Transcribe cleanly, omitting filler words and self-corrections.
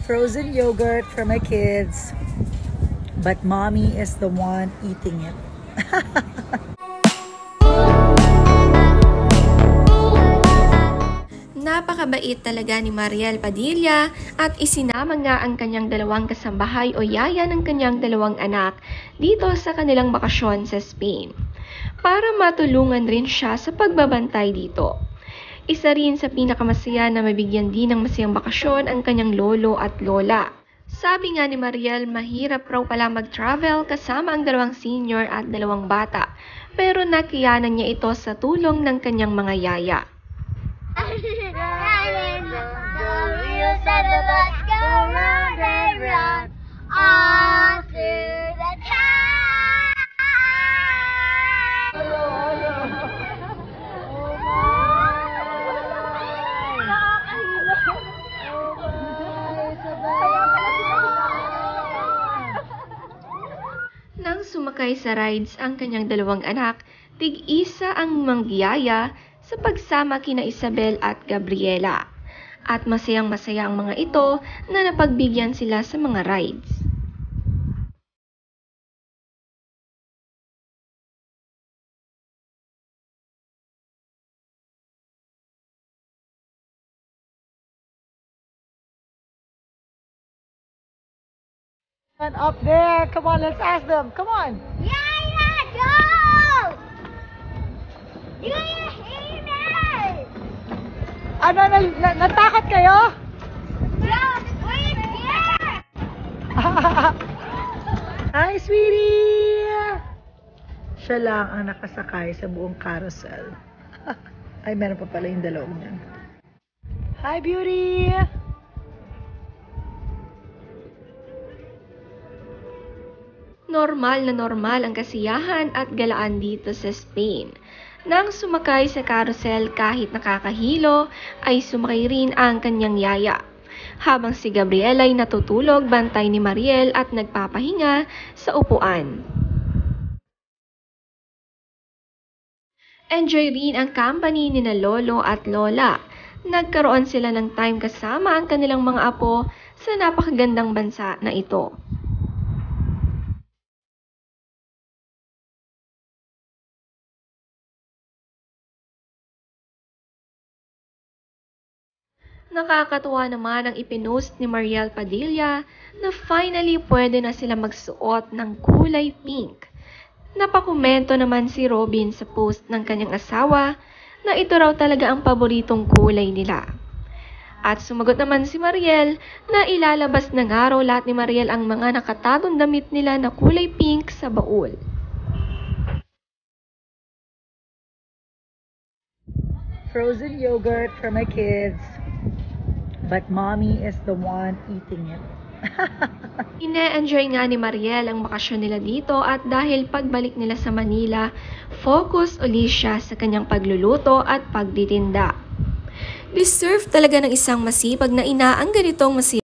frozen yogurt for my kids, but mommy is the one eating it. Napakabait talaga ni Mariel Padilla at isinama nga ang kanyang dalawang kasambahay o yaya ng kanyang dalawang anak dito sa kanilang bakasyon sa Spain para matulungan rin siya sa pagbabantay dito. Isa rin sa pinakamasaya na mabigyan din ng masayang bakasyon ang kanyang lolo at lola. Sabi nga ni Mariel, mahirap raw pala mag-travel kasama ang dalawang senior at dalawang bata, pero nakiyanan niya ito sa tulong ng kanyang mga yaya. Nang sumakay sa rides ang kanyang dalawang anak, tig-isa ang manggiyaya sa pagsama kina Isabel at Gabriela. At masayang-masaya ang mga ito na napagbigyan sila sa mga rides. And up there, come on, let's ask them. Come on. Yaya, go! Do you hear me? Ano, natakot kayo? No, wait here! Hi, sweetie! Siya lang ang nakasakay sa buong carousel. Ay, meron pa pala yung dalawang niyan. Hi, beauty! Normal na normal ang kasiyahan at galaan dito sa Spain. Nang sumakay sa carousel kahit nakakahilo, ay sumakay rin ang kanyang yaya. Habang si Gabriela ay natutulog, bantay ni Mariel at nagpapahinga sa upuan. Enjoy rin ang company ni na lolo at lola. Nagkaroon sila ng time kasama ang kanilang mga apo sa napakagandang bansa na ito. Nakakatuwa naman ang ipinost ni Mariel Padilla na finally pwede na sila magsuot ng kulay pink. Napakomento naman si Robin sa post ng kanyang asawa na ito raw talaga ang paboritong kulay nila. At sumagot naman si Mariel na ilalabas na nga raw lahat ni Mariel ang mga nakatagong damit nila na kulay pink sa baul. Frozen yogurt for my kids, but mommy is the one eating it. Ine-enjoy nga ni Mariel ang bakasyon nila dito at dahil pagbalik nila sa Manila, focus uli siya sa kanyang pagluluto at pagtitinda. Deserve talaga ng isang masipag na ina ang ganitong masipag.